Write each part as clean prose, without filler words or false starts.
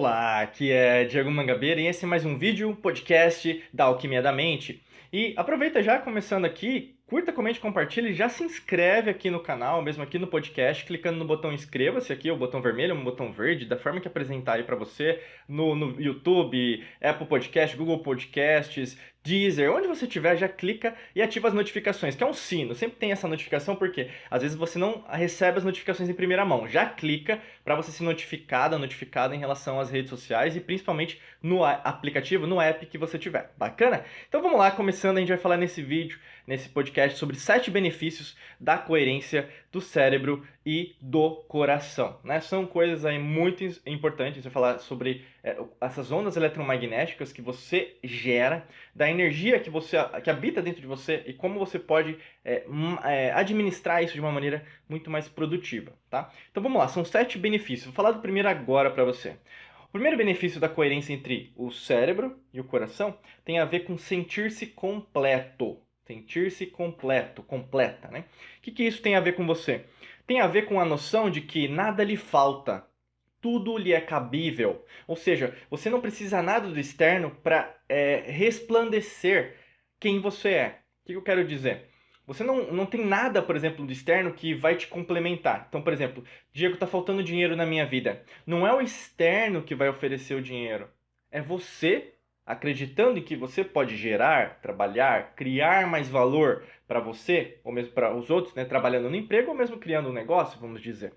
Olá, aqui é Diego Mangabeira e esse é mais um vídeo, podcast da Alquimia da Mente. E aproveita já, começando aqui, curta, comente, compartilhe, já se inscreve aqui no canal, mesmo aqui no podcast, clicando no botão inscreva-se aqui, o botão vermelho, o botão verde, da forma que apresentar aí pra você, no YouTube, Apple Podcast, Google Podcasts, Deezer, onde você tiver, já clica e ativa as notificações, que é um sino, sempre tem essa notificação porque às vezes você não recebe as notificações em primeira mão, já clica para você ser notificada em relação às redes sociais e principalmente no aplicativo, no app que você tiver. Bacana? Então vamos lá, começando, a gente vai falar nesse vídeo, nesse podcast, sobre 7 benefícios da coerência do cérebro e do coração, né? São coisas aí muito importantes, a gente vai falar sobre essas ondas eletromagnéticas que você gera, da energia que habita dentro de você e como você pode administrar isso de uma maneira muito mais produtiva, tá? Então vamos lá, são 7 benefícios. Vou falar do primeiro agora para você. O primeiro benefício da coerência entre o cérebro e o coração tem a ver com sentir-se completo. Sentir-se completo, completa, né? O que isso tem a ver com você? Tem a ver com a noção de que nada lhe falta, tudo lhe é cabível. Ou seja, você não precisa nada do externo para resplandecer quem você é. O que eu quero dizer? Você não tem nada, por exemplo, do externo que vai te complementar. Então, por exemplo, Diego, está faltando dinheiro na minha vida. Não é o externo que vai oferecer o dinheiro. É você acreditando em que você pode gerar, trabalhar, criar mais valor para você, ou mesmo para os outros, né, trabalhando no emprego, ou mesmo criando um negócio, vamos dizer.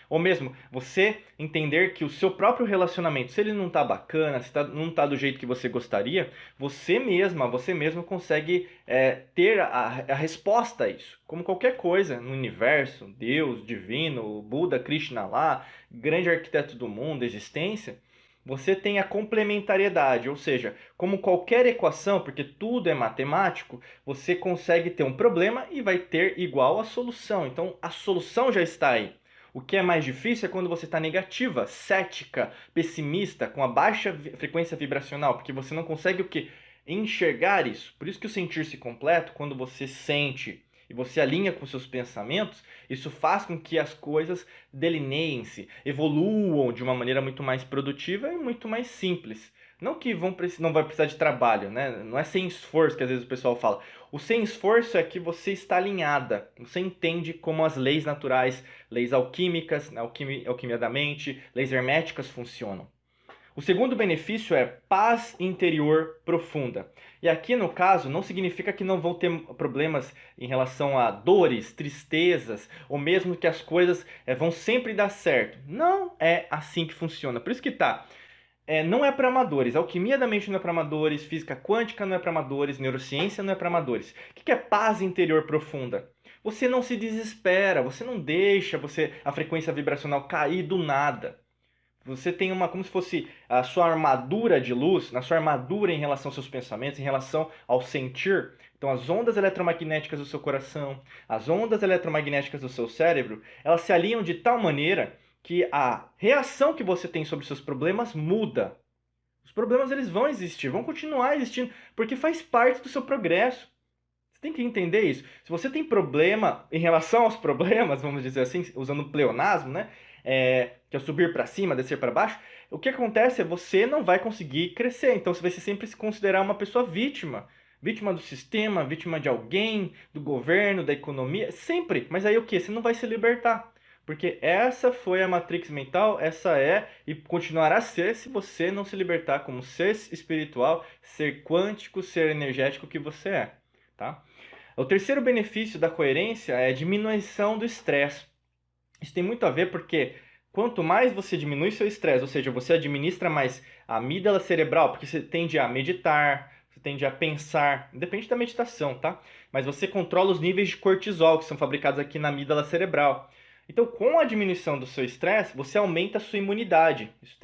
Ou mesmo você entender que o seu próprio relacionamento, se ele não está bacana, se não está do jeito que você gostaria, você mesmo consegue ter a resposta a isso. Como qualquer coisa no universo, Deus, divino, Buda, Krishna lá, grande arquiteto do mundo, existência, você tem a complementariedade, ou seja, como qualquer equação, porque tudo é matemático, você consegue ter um problema e vai ter igual a solução. Então a solução já está aí. O que é mais difícil é quando você está negativa, cética, pessimista, com a baixa frequência vibracional, porque você não consegue o que? Enxergar isso. Por isso que o sentir-se completo, quando você sente e você alinha com seus pensamentos, isso faz com que as coisas delineiem-se, evoluam de uma maneira muito mais produtiva e muito mais simples. Não que não vai precisar de trabalho, né? Não é sem esforço que às vezes o pessoal fala. O sem esforço é que você está alinhada, você entende como as leis naturais, leis alquímicas, alquimia da mente, leis herméticas funcionam. O segundo benefício é paz interior profunda. E aqui, no caso, não significa que não vão ter problemas em relação a dores, tristezas, ou mesmo que as coisas vão sempre dar certo. Não é assim que funciona. Por isso que não é para amadores. Alquimia da mente não é para amadores, física quântica não é para amadores, neurociência não é para amadores. O que é paz interior profunda? Você não se desespera, você não deixa a frequência vibracional cair do nada. Você tem como se fosse a sua armadura de luz, na sua armadura em relação aos seus pensamentos, em relação ao sentir. Então, as ondas eletromagnéticas do seu coração, as ondas eletromagnéticas do seu cérebro, elas se alinham de tal maneira que a reação que você tem sobre os seus problemas muda. Os problemas eles vão existir, vão continuar existindo, porque faz parte do seu progresso. Você tem que entender isso. Se você tem problema em relação aos problemas, vamos dizer assim, usando o pleonasmo, né? Que é subir para cima, descer para baixo, o que acontece é que você não vai conseguir crescer. Então você vai sempre se considerar uma pessoa vítima. Vítima do sistema, vítima de alguém, do governo, da economia, sempre. Mas aí o que? Você não vai se libertar. Porque essa foi a matrix mental, essa é e continuará a ser se você não se libertar como ser espiritual, ser quântico, ser energético que você é. Tá? O terceiro benefício da coerência é a diminuição do estresse. Isso tem muito a ver porque quanto mais você diminui seu estresse, ou seja, você administra mais a amígdala cerebral, porque você tende a meditar, você tende a pensar, independente da meditação, tá? Mas você controla os níveis de cortisol que são fabricados aqui na amígdala cerebral. Então, com a diminuição do seu estresse, você aumenta a sua imunidade. Isso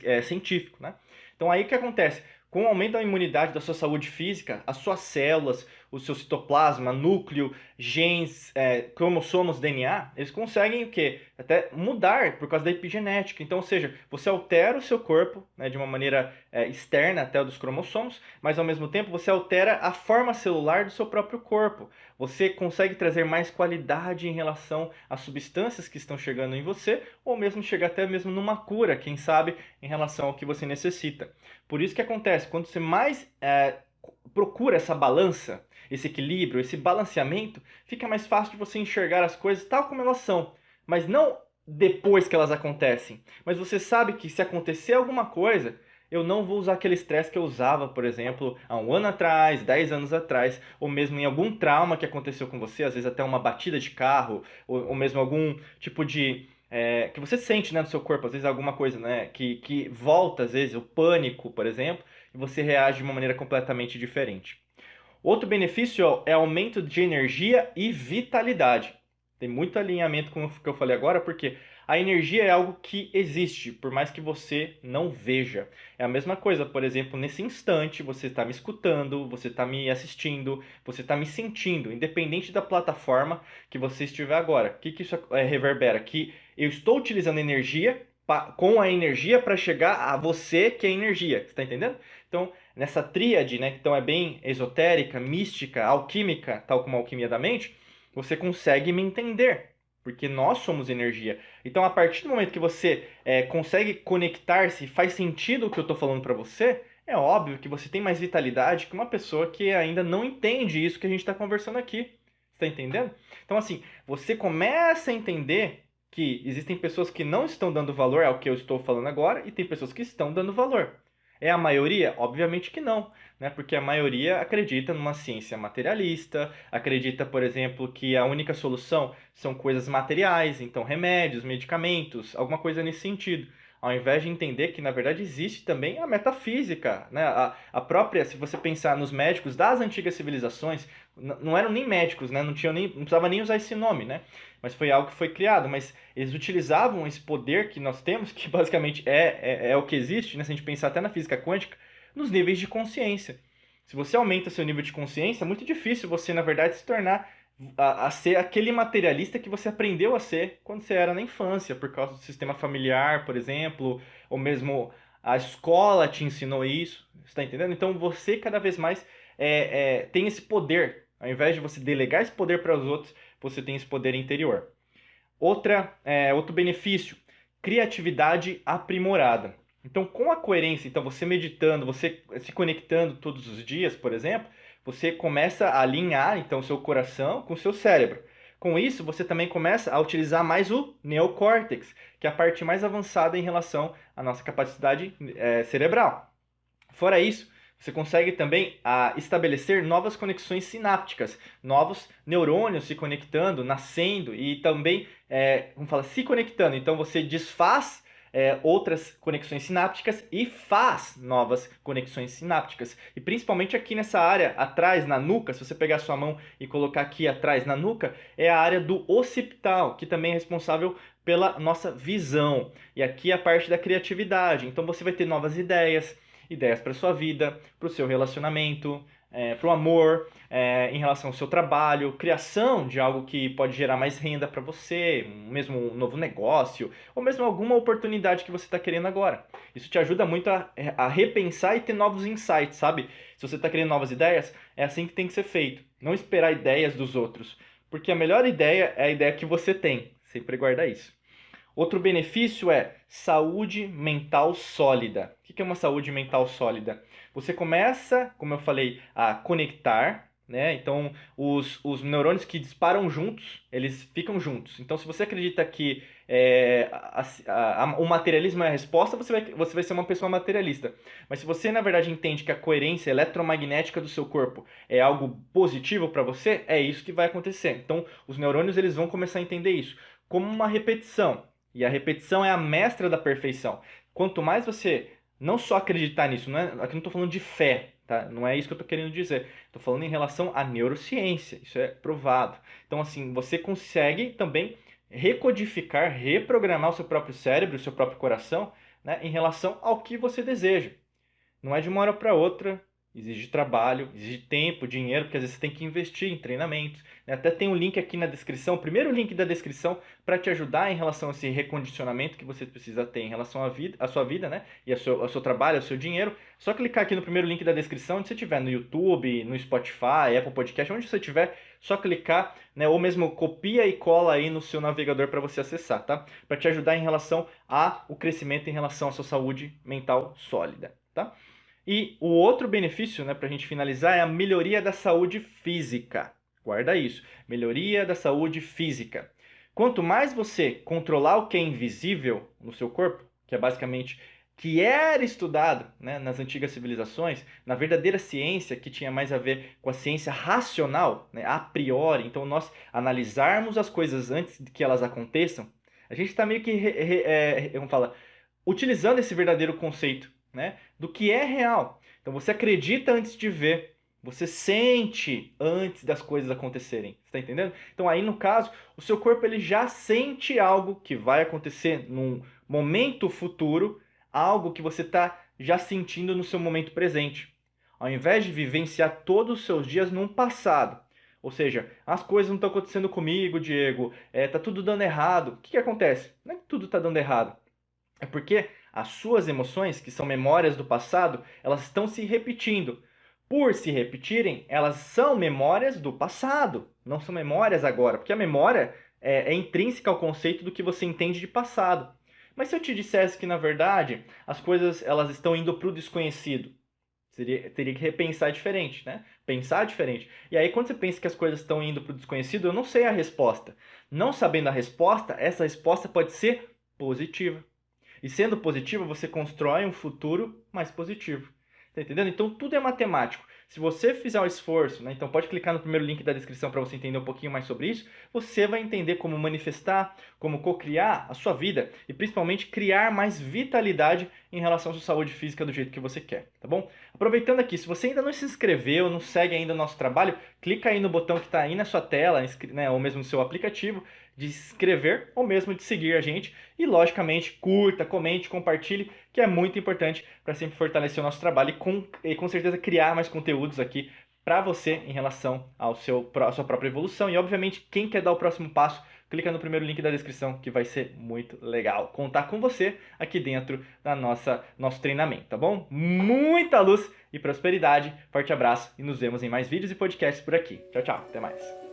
é científico, né? Então, aí o que acontece? Com o aumento da imunidade da sua saúde física, as suas células, o seu citoplasma, núcleo, genes, cromossomos, DNA, eles conseguem o quê? Até mudar por causa da epigenética. Então, ou seja, você altera o seu corpo, né, de uma maneira externa até o dos cromossomos, mas ao mesmo tempo você altera a forma celular do seu próprio corpo. Você consegue trazer mais qualidade em relação às substâncias que estão chegando em você, ou mesmo chegar até mesmo numa cura, quem sabe, em relação ao que você necessita. Por isso que acontece, quando você mais procura essa balança, esse equilíbrio, esse balanceamento, fica mais fácil de você enxergar as coisas tal como elas são, mas não depois que elas acontecem. Mas você sabe que se acontecer alguma coisa, eu não vou usar aquele estresse que eu usava, por exemplo, há um ano atrás, 10 anos atrás, ou mesmo em algum trauma que aconteceu com você, às vezes até uma batida de carro, ou mesmo algum tipo de que você sente, né, no seu corpo, às vezes alguma coisa, né, que volta, às vezes, o pânico, por exemplo, e você reage de uma maneira completamente diferente. Outro benefício é aumento de energia e vitalidade. Tem muito alinhamento com o que eu falei agora, porque a energia é algo que existe, por mais que você não veja. É a mesma coisa, por exemplo, nesse instante você está me escutando, você está me assistindo, você está me sentindo, independente da plataforma que você estiver agora. O que isso reverbera? Que eu estou utilizando energia com a energia para chegar a você, que é energia. Você está entendendo? Então, nessa tríade, né, então é bem esotérica, mística, alquímica, tal como a alquimia da mente, você consegue me entender, porque nós somos energia. Então, a partir do momento que você consegue conectar-se, faz sentido o que eu estou falando para você, é óbvio que você tem mais vitalidade que uma pessoa que ainda não entende isso que a gente está conversando aqui. Está entendendo? Então, assim, você começa a entender que existem pessoas que não estão dando valor ao que eu estou falando agora e tem pessoas que estão dando valor. É a maioria? Obviamente que não, né? Porque a maioria acredita numa ciência materialista, acredita, por exemplo, que a única solução são coisas materiais, então remédios, medicamentos, alguma coisa nesse sentido. Ao invés de entender que, na verdade, existe também a metafísica, né? A própria, se você pensar nos médicos das antigas civilizações, não eram nem médicos, né? Não tinham nem, não precisava nem usar esse nome, né? Mas foi algo que foi criado, mas eles utilizavam esse poder que nós temos, que basicamente é o que existe, né? Se a gente pensar até na física quântica, nos níveis de consciência. Se você aumenta seu nível de consciência, é muito difícil você, na verdade, se tornar a ser aquele materialista que você aprendeu a ser quando você era na infância, por causa do sistema familiar, por exemplo, ou mesmo a escola te ensinou isso, você está entendendo? Então você cada vez mais tem esse poder, ao invés de você delegar esse poder para os outros, você tem esse poder interior. Outro benefício, criatividade aprimorada. Então, com a coerência, então você meditando, você se conectando todos os dias, por exemplo, você começa a alinhar então o seu coração com o seu cérebro. Com isso, você também começa a utilizar mais o neocórtex, que é a parte mais avançada em relação à nossa capacidade cerebral. Fora isso, você consegue também estabelecer novas conexões sinápticas, novos neurônios se conectando, nascendo e também, como fala, se conectando. Então você desfaz outras conexões sinápticas e faz novas conexões sinápticas. E principalmente aqui nessa área atrás, na nuca, se você pegar a sua mão e colocar aqui atrás na nuca, é a área do occipital, que também é responsável pela nossa visão. E aqui é a parte da criatividade. Então você vai ter novas ideias para sua vida, para o seu relacionamento, para o amor, em relação ao seu trabalho, criação de algo que pode gerar mais renda para você, mesmo um novo negócio, ou mesmo alguma oportunidade que você está querendo agora. Isso te ajuda muito a repensar e ter novos insights, sabe? Se você está querendo novas ideias, é assim que tem que ser feito. Não esperar ideias dos outros, porque a melhor ideia é a ideia que você tem. Sempre guarda isso. Outro benefício é saúde mental sólida. O que é uma saúde mental sólida? Você começa, como eu falei, a conectar, né? Então, os neurônios que disparam juntos, eles ficam juntos. Então, se você acredita que o materialismo é a resposta, você vai ser uma pessoa materialista. Mas se você, na verdade, entende que a coerência eletromagnética do seu corpo é algo positivo para você, é isso que vai acontecer. Então, os neurônios eles vão começar a entender isso como uma repetição. E a repetição é a mestra da perfeição. Quanto mais você não só acreditar nisso, aqui não estou falando de fé, tá? Não é isso que eu estou querendo dizer. Estou falando em relação à neurociência, isso é provado. Então, assim, você consegue também recodificar, reprogramar o seu próprio cérebro, o seu próprio coração, né, em relação ao que você deseja. Não é de uma hora para outra, exige trabalho, exige tempo, dinheiro, porque às vezes você tem que investir em treinamentos, né? Até tem um link aqui na descrição, o primeiro link da descrição, para te ajudar em relação a esse recondicionamento que você precisa ter em relação à sua vida, né? E ao seu trabalho, ao seu dinheiro. Só clicar aqui no primeiro link da descrição, onde você estiver, no YouTube, no Spotify, Apple Podcast, onde você estiver, só clicar, né? Ou mesmo copia e cola aí no seu navegador para você acessar, tá? Para te ajudar em relação ao crescimento, em relação à sua saúde mental sólida, tá? E o outro benefício, né, para a gente finalizar, é a melhoria da saúde física. Guarda isso, melhoria da saúde física. Quanto mais você controlar o que é invisível no seu corpo, que é basicamente que era estudado, né, nas antigas civilizações, na verdadeira ciência, que tinha mais a ver com a ciência racional, né, a priori, então nós analisarmos as coisas antes de que elas aconteçam, a gente está meio que, vamos falar, utilizando esse verdadeiro conceito, né, do que é real. Então você acredita antes de ver, você sente antes das coisas acontecerem. Você está entendendo? Então aí no caso, o seu corpo ele já sente algo que vai acontecer num momento futuro, algo que você está já sentindo no seu momento presente. Ao invés de vivenciar todos os seus dias num passado. Ou seja, as coisas não estão acontecendo comigo, Diego, tá tudo dando errado. O que acontece? Não é que tudo está dando errado. É porque as suas emoções, que são memórias do passado, elas estão se repetindo. Por se repetirem, elas são memórias do passado, não são memórias agora, porque a memória é intrínseca ao conceito do que você entende de passado. Mas se eu te dissesse que, na verdade, as coisas elas estão indo para o desconhecido, teria que repensar diferente, né? Pensar diferente. E aí, quando você pensa que as coisas estão indo para o desconhecido, eu não sei a resposta. Não sabendo a resposta, essa resposta pode ser positiva. E sendo positivo, você constrói um futuro mais positivo. Tá entendendo? Então tudo é matemático. Se você fizer um esforço, né, então pode clicar no primeiro link da descrição para você entender um pouquinho mais sobre isso, você vai entender como manifestar, como co-criar a sua vida e principalmente criar mais vitalidade em relação à sua saúde física do jeito que você quer, tá bom? Aproveitando aqui, se você ainda não se inscreveu, não segue ainda o nosso trabalho, clica aí no botão que está aí na sua tela, né, ou mesmo no seu aplicativo, de inscrever ou mesmo de seguir a gente e, logicamente, curta, comente, compartilhe, que é muito importante para sempre fortalecer o nosso trabalho e com certeza criar mais conteúdos aqui para você em relação à sua própria evolução. E, obviamente, quem quer dar o próximo passo, clica no primeiro link da descrição que vai ser muito legal contar com você aqui dentro da nosso treinamento, tá bom? Muita luz e prosperidade, forte abraço e nos vemos em mais vídeos e podcasts por aqui. Tchau, tchau, até mais.